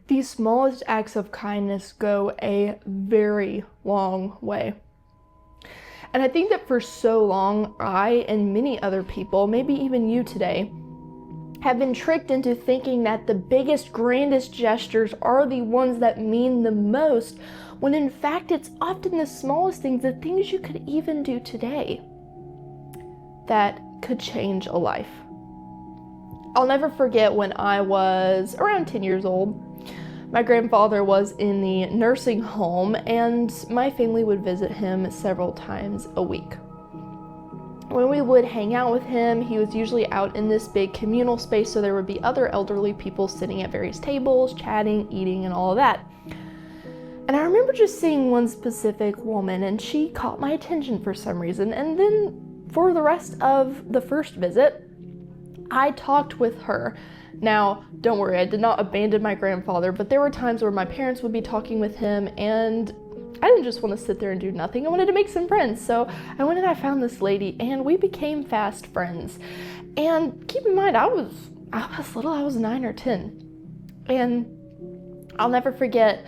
these smallest acts of kindness go a very long way. And I think that for so long, I and many other people, maybe even you today, have been tricked into thinking that the biggest, grandest gestures are the ones that mean the most, when in fact it's often the smallest things, the things you could even do today, that could change a life. I'll never forget when I was around 10 years old. My grandfather was in the nursing home, and my family would visit him several times a week. When we would hang out with him, he was usually out in this big communal space, so there would be other elderly people sitting at various tables, chatting, eating, and all of that. And I remember just seeing one specific woman, and she caught my attention for some reason. And then for the rest of the first visit, I talked with her. Now, don't worry, I did not abandon my grandfather, but there were times where my parents would be talking with him, and I didn't just want to sit there and do nothing. I wanted to make some friends. So I went and I found this lady, and we became fast friends. And keep in mind, I was little, I was 9 or 10. And I'll never forget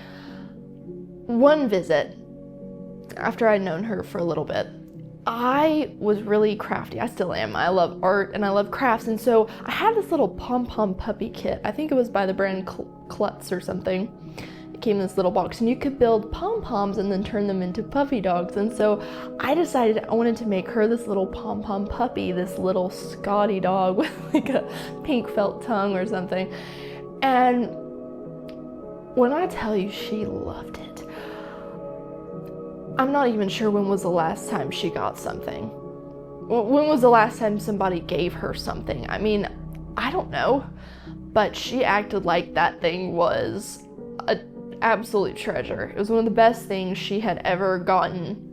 one visit after I'd known her for a little bit. I was really crafty. I still am. I love art and I love crafts. And so I had this little pom-pom puppy kit. I think it was by the brand Klutz or something. It came in this little box, and you could build pom-poms and then turn them into puppy dogs. And so I decided I wanted to make her this little pom-pom puppy, this little Scotty dog with like a pink felt tongue or something. And when I tell you, she loved it. I'm not even sure when was the last time she got something. When was the last time somebody gave her something? I mean, I don't know, but she acted like that thing was an absolute treasure. It was one of the best things she had ever gotten.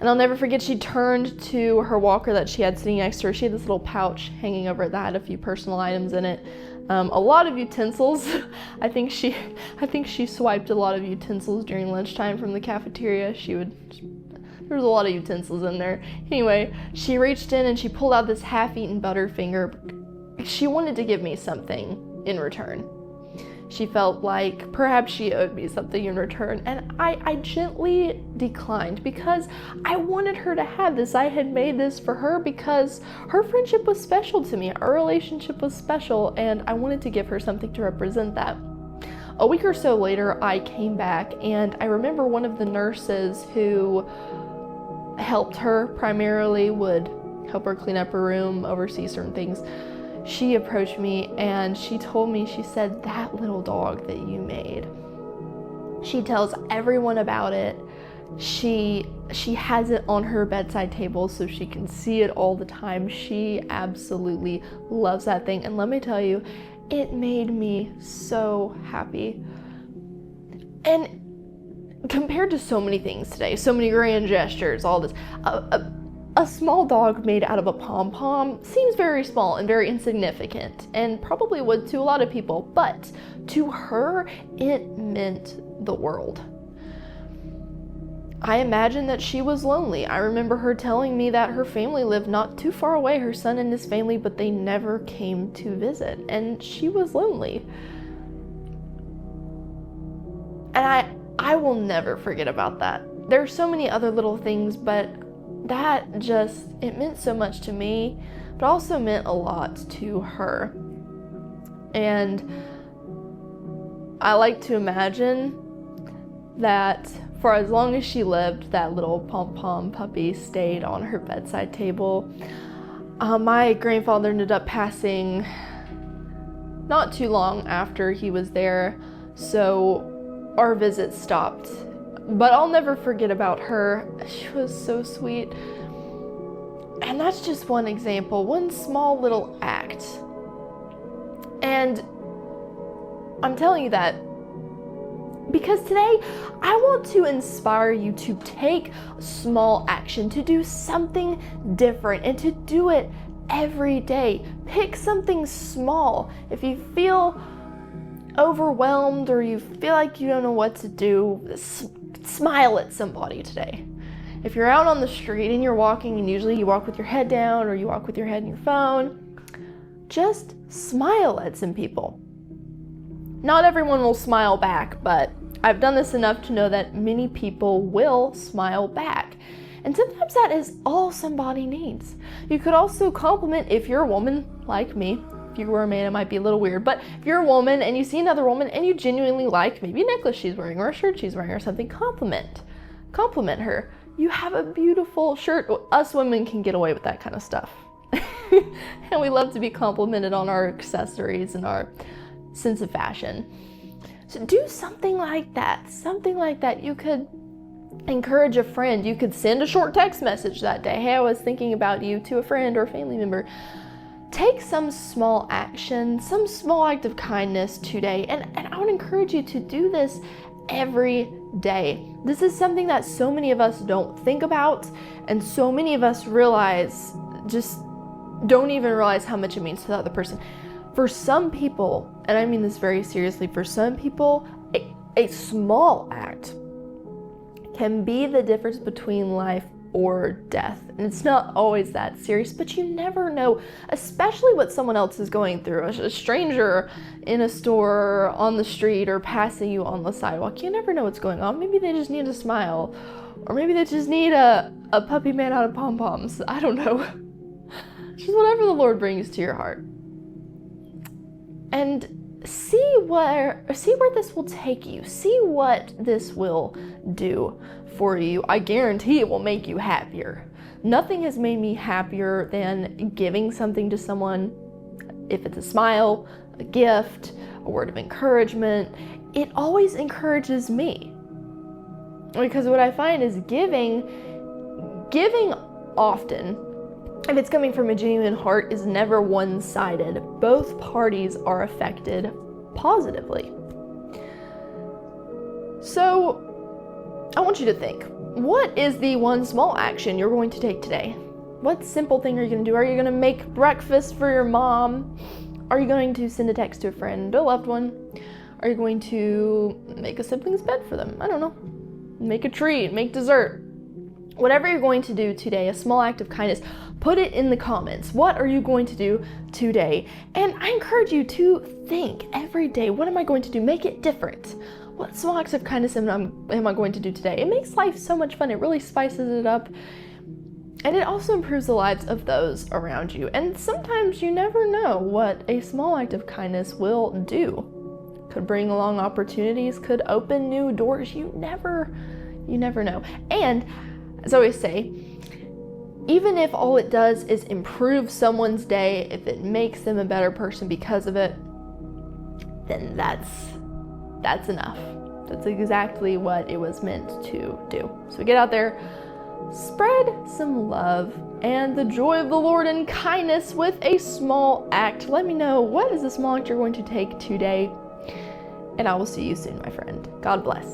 And I'll never forget, she turned to her walker that she had sitting next to her. She had this little pouch hanging over it that had a few personal items in it. A lot of utensils. I think she swiped a lot of utensils during lunchtime from the cafeteria. There was a lot of utensils in there. Anyway, she reached in and she pulled out this half-eaten Butterfinger. She wanted to give me something in return. She felt like perhaps she owed me something in return, and I gently declined because I wanted her to have this. I had made this for her because her friendship was special to me. Our relationship was special, and I wanted to give her something to represent that. A week or so later, I came back, and I remember one of the nurses who helped her primarily would help her clean up her room, oversee certain things. She approached me and she told me, she said, "That little dog that you made." She tells everyone about it. She has it on her bedside table so she can see it all the time. She absolutely loves that thing. And let me tell you, it made me so happy. And compared to so many things today, so many grand gestures, all this, a small dog made out of a pom-pom seems very small and very insignificant, and probably would to a lot of people, but to her, it meant the world. I imagine that she was lonely. I remember her telling me that her family lived not too far away, her son and his family, but they never came to visit, and she was lonely. And I will never forget about that. There are so many other little things, but that just, it meant so much to me, but also meant a lot to her. And I like to imagine that for as long as she lived, that little pom-pom puppy stayed on her bedside table. My grandfather ended up passing not too long after he was there, so our visit stopped. But I'll never forget about her. She was so sweet. And that's just one example, one small little act. And I'm telling you that because today I want to inspire you to take small action, to do something different, and to do it every day. Pick something small. If you feel overwhelmed or you feel like you don't know what to do, smile at somebody today. If you're out on the street and you're walking, and usually you walk with your head down or you walk with your head in your phone, just smile at some people. Not everyone will smile back, but I've done this enough to know that many people will smile back. And sometimes that is all somebody needs. You could also compliment, if you're a woman like me. If you were a man, it might be a little weird, but if you're a woman and you see another woman and you genuinely like maybe a necklace she's wearing or a shirt she's wearing or something, compliment her. You have a beautiful shirt. Us women can get away with that kind of stuff. And we love to be complimented on our accessories and our sense of fashion. So do something like that. Something like that. You could encourage a friend. You could send a short text message that day. Hey, I was thinking about you, to a friend or a family member. Take some small action, some small act of kindness today. And I would encourage you to do this every day. This is something that so many of us don't think about, and so many of us don't even realize how much it means to the other person. For some people, and I mean this very seriously, for some people, a small act can be the difference between life or death. And it's not always that serious, but you never know, especially what someone else is going through. A stranger in a store, on the street, or passing you on the sidewalk. You never know what's going on. Maybe they just need a smile, or maybe they just need a puppy made out of pom-poms. I don't know. Just whatever the Lord brings to your heart. And see where this will take you. See what this will do for you. I guarantee it will make you happier. Nothing has made me happier than giving something to someone. If it's a smile, a gift, a word of encouragement, it always encourages me. Because what I find is giving often, if it's coming from a genuine heart, is never one-sided. Both parties are affected positively. So I want you to think, what is the one small action you're going to take today? What simple thing are you going to do? Are you going to make breakfast for your mom? Are you going to send a text to a friend, a loved one? Are you going to make a sibling's bed for them? I don't know. Make a treat, make dessert. Whatever you're going to do today, a small act of kindness, put it in the comments. What are you going to do today? And I encourage you to think every day, what am I going to do? Make it different. What small acts of kindness am I going to do today? It makes life so much fun. It really spices it up. And it also improves the lives of those around you. And sometimes you never know what a small act of kindness will do. Could bring along opportunities, could open new doors. You never know. And as I always say, even if all it does is improve someone's day, if it makes them a better person because of it, then that's enough. That's exactly what it was meant to do. So get out there, spread some love and the joy of the Lord and kindness with a small act. Let me know, what is the small act you're going to take today? And I will see you soon, my friend. God bless.